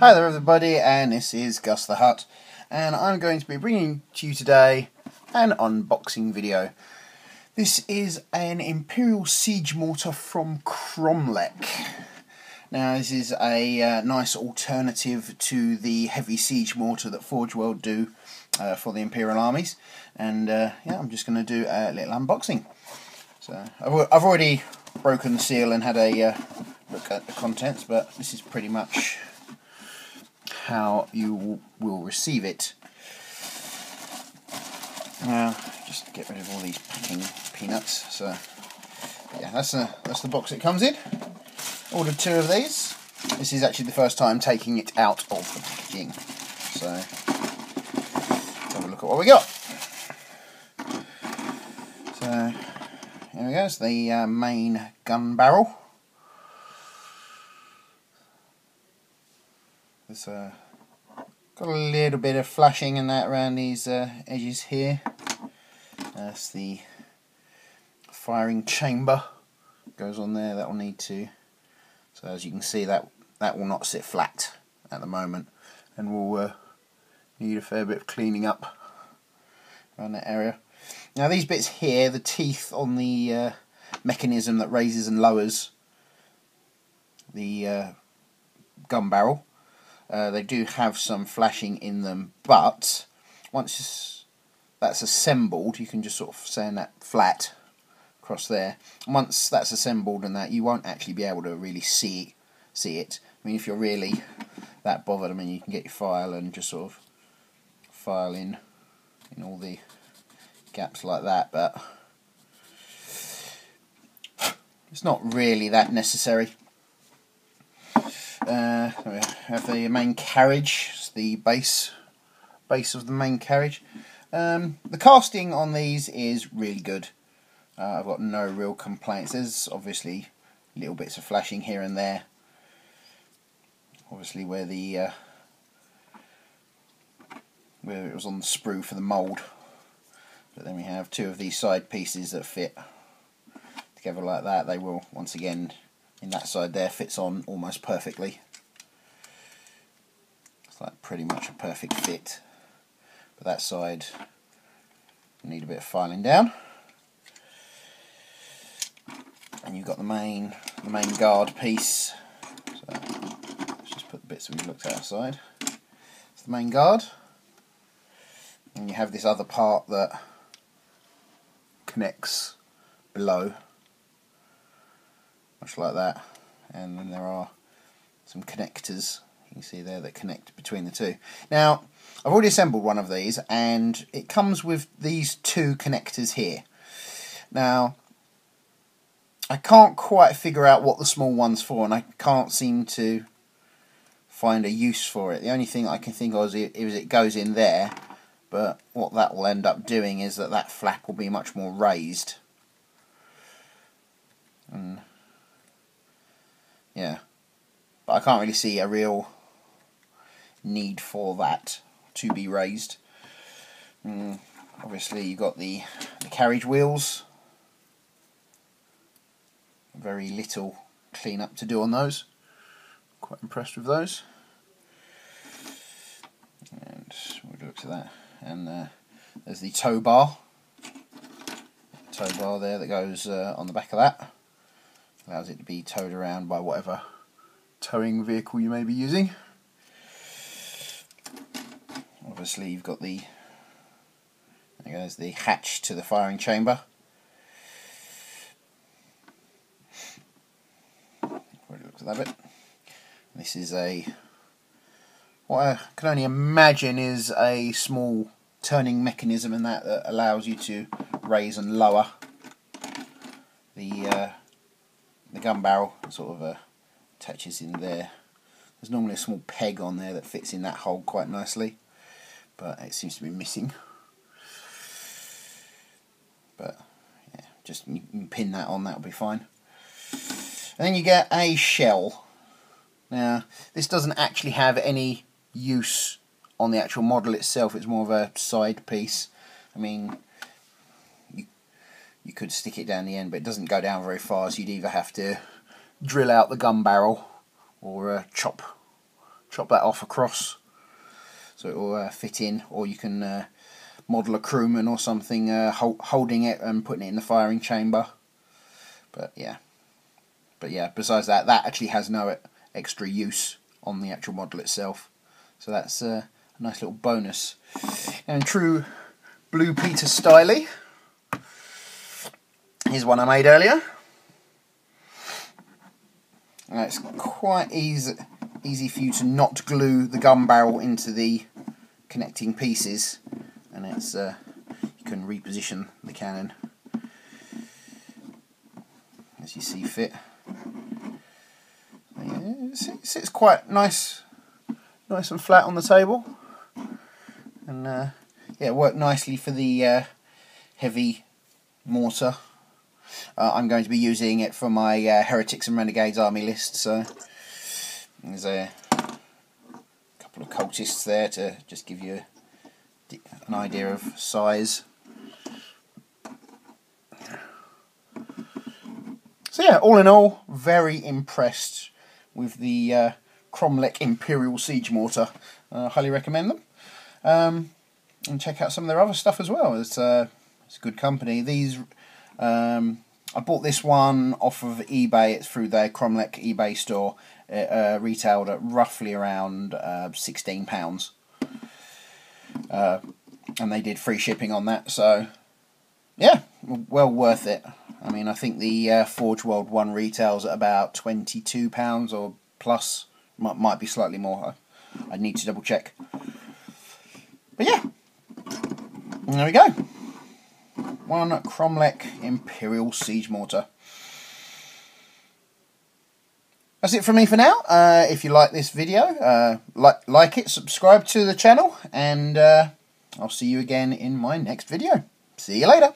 Hi there everybody, and this is Gus the Hut, and I'm going to be bringing to you today an unboxing video. This is an Imperial siege mortar from Kromlech. Now this is a nice alternative to the heavy siege mortar that Forge World do for the Imperial armies, and yeah, I'm just going to do a little unboxing. So I've already broken the seal and had a look at the contents, but this is pretty much how you will receive it. Now, just get rid of all these packing peanuts. So, yeah, that's the box it comes in. Ordered 2 of these. This is actually the first time taking it out of the packaging. So, let's have a look at what we got. So, here we go. It's the main gun barrel. It's got a little bit of flashing and that around these edges here. That's the firing chamber. Goes on there. That will need to. So as you can see, that will not sit flat at the moment, and will need a fair bit of cleaning up around that area. Now these bits here, the teeth on the mechanism that raises and lowers the gun barrel. They do have some flashing in them, but once that's assembled, you can just sort of sand that flat across there. Once that's assembled and that, you won't actually be able to really see it. I mean, if you're really that bothered, I mean, you can get your file and just sort of file in all the gaps like that, but it's not really that necessary. We have the main carriage, it's the base of the main carriage. The casting on these is really good. I've got no real complaints. There's obviously little bits of flashing here and there. Obviously where it was on the sprue for the mould. But then we have 2 of these side pieces that fit together like that. They will, once again, in that side there, fits on almost perfectly. It's like pretty much a perfect fit. But that side need a bit of filing down. And you've got the main guard piece. So let's just put the bits we looked at aside. It's the main guard. And you have this other part that connects below, much like that, and then there are some connectors you can see there that connect between the 2. Now I've already assembled one of these, and it comes with these 2 connectors here. Now I can't quite figure out what the small one's for, and I can't seem to find a use for it. The only thing I can think of is it goes in there, but what that will end up doing is that flap will be much more raised. And yeah, but I can't really see a real need for that to be raised. Obviously you've got the carriage wheels. Very little clean up to do on those. Quite impressed with those. And we'll look at that. And there's the tow bar. Tow bar there that goes on the back of that. Allows it to be towed around by whatever towing vehicle you may be using. Obviously you've got there goes the hatch to the firing chamber. Already looked at that bit. This is what I can only imagine is a small turning mechanism in that allows you to raise and lower the gun barrel. It sort of attaches in there. There's normally a small peg on there that fits in that hole quite nicely, but it seems to be missing. But yeah, just you can pin that on, that'll be fine. And then you get a shell. Now this doesn't actually have any use on the actual model itself. It's more of a side piece. I mean, you could stick it down the end, but it doesn't go down very far, so you'd either have to drill out the gun barrel or chop chop that off across so it will fit in, or you can model a crewman or something holding it and putting it in the firing chamber. But yeah, besides that, that actually has no extra use on the actual model itself, so that's a nice little bonus. And in true Blue Peter style, here's one I made earlier. It's quite easy for you to not glue the gun barrel into the connecting pieces, and it's you can reposition the cannon as you see fit. Yeah, it sits quite nice and flat on the table, and yeah, it worked nicely for the heavy mortar. I'm going to be using it for my Heretics and Renegades army list, so there's a couple of cultists there to just give you an idea of size. So yeah, all in all, very impressed with the Kromlech Imperial Siege Mortar. Highly recommend them. And check out some of their other stuff as well. It's good company. These I bought this one off of eBay. It's through their Kromlech eBay store. It retailed at roughly around £16. And they did free shipping on that, so yeah, well worth it. I mean, I think the Forge World one retails at about £22 or plus. Might be slightly more. I need to double check. But yeah, there we go. One Kromlech Imperial Siege Mortar. That's it from me for now. If you like this video, like it, subscribe to the channel, and I'll see you again in my next video. See you later.